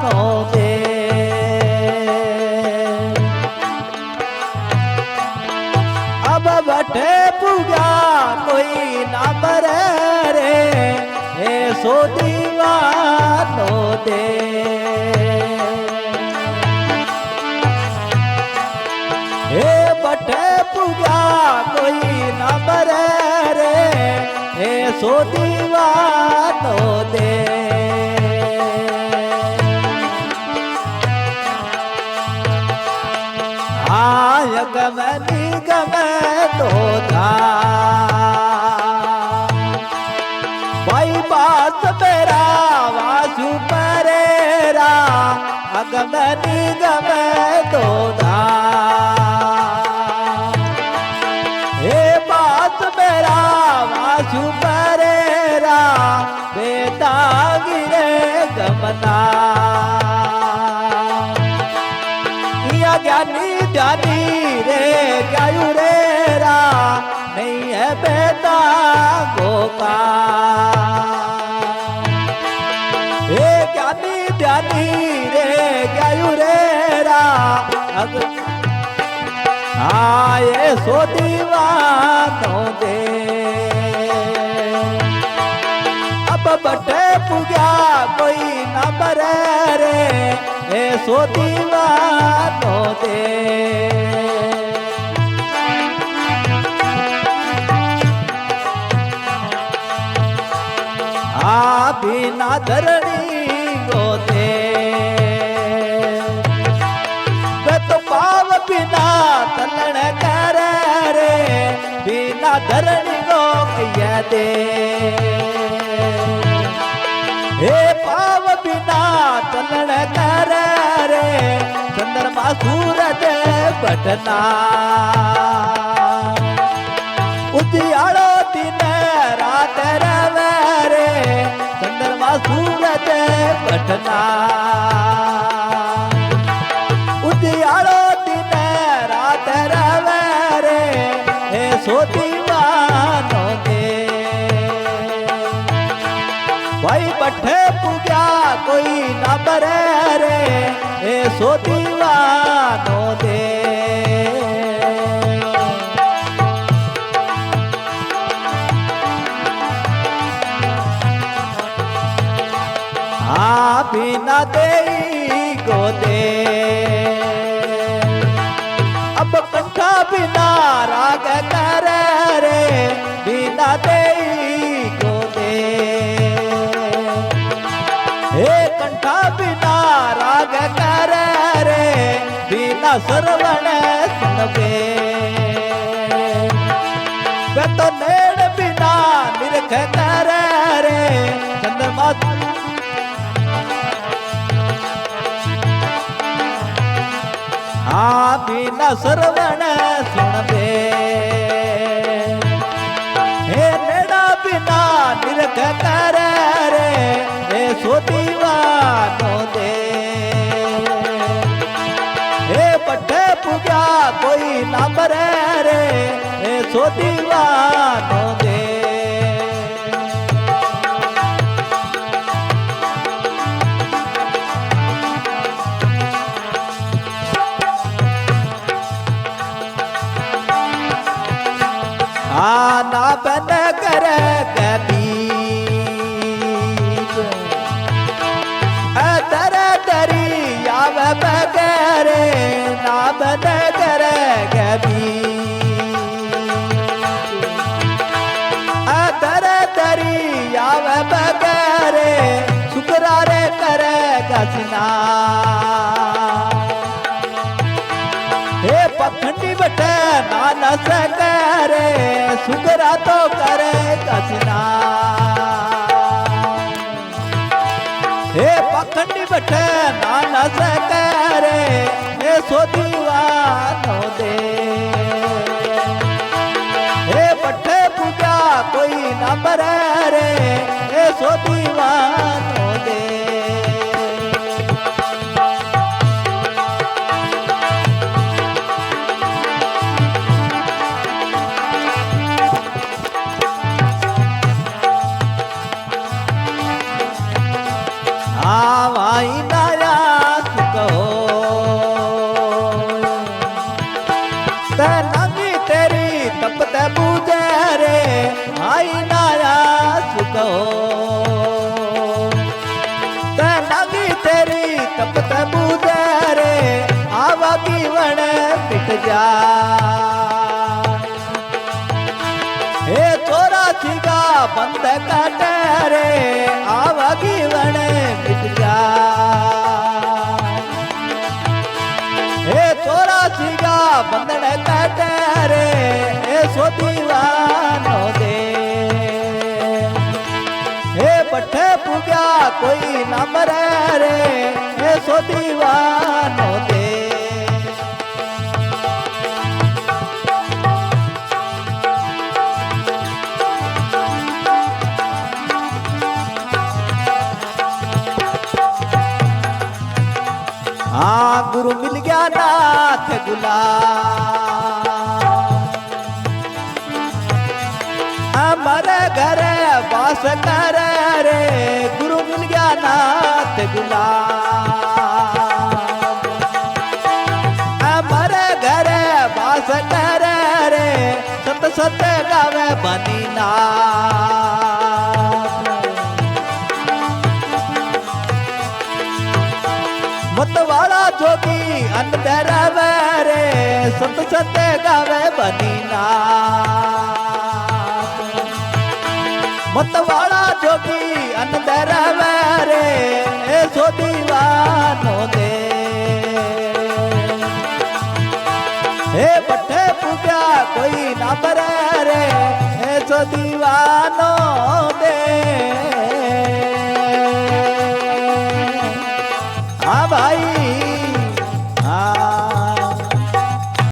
No दे अब बटे पूजा कोई ना मरे रे ऐसो दीवानो दे हे बटे पूजा कोई ना मरे रे ऐसो दीवानो दे गमे निगमे तो था भाई बात मेरा वासु परेरा अगम निगमे तो था हे बात मेरा वासु परेरा बेटा गिरे गमना ज्ञानी ध्यानी रे गायु रे रा नहीं है बेटा गोका हे ज्ञानी ध्यानी रे गायु रे रा आए सो दीवानो दे अब बटे पुग्या कोई ना मरे रे ऐसो दीवानो दे बिना धरणी गोते वे तो पाव बिना तलण कर रे बिना धरणी गो कहिया दे हे पाव बिना तलण कर रे चंद्रमा सूरज बटना उजियाड़ो दिन रात रवे रे चंद्रमा सूरज बटना उजियाड़ो दिन रात रवे रे ऐसो दीवानो दे भाई बठे पुग्या कोई ना मरे रे ऐसो दीवानो दे बिना दे गोदे अब कंठा बिना राग कर रे बिना दे गोदे हे कंठा बिना राग कर रे बिना सरवण सुनबे वे तो नेड़ बिना निरख कर रे चंद्रमा बिना सरवण सुनबे हे नेड़ा बिना निरख कर रे ऐसो दीवानो दे हे बठे पुग्या कोई ना मरे रे ऐसो दीवानो दे ना बन कर कभी दर दरी आव बगैरे ना बन कर कभी दर दरी आव बगैरे शुक्रारे कर गसना हे पखंडी बटे नाना से करे सुगरा तो करे कसना हे पखंडी बटे नाना से करे ऐसो दीवानो दे हे बटे पूजा कोई ना मरे रे ऐसो दीवानो दे आवाई नया जाए। हे 84 का बंद काटे रे आवागी वन मिट जाए। हे 84 का बंधन काटे रे सो दीवानो दे। हे पट्टे पुग्या कोई ना मरे रे सो दीवानो दे। हाँ गुरु मिल गया नाथ गुलाम, हमारे घर वास कर रे गुरु मिल गया नाथ गुलाम। हमारे घर वास कर रे सत सत गावे बनी नाथ। मतवाला जोगी अंदर रे सत सत गावे बनी नाथ। मतवाला जोगी अंदर रे सो दीवानो दे। हे पट्टे पुग्या कोई ना मरे रे सो दीवानो दे। हाँ भाई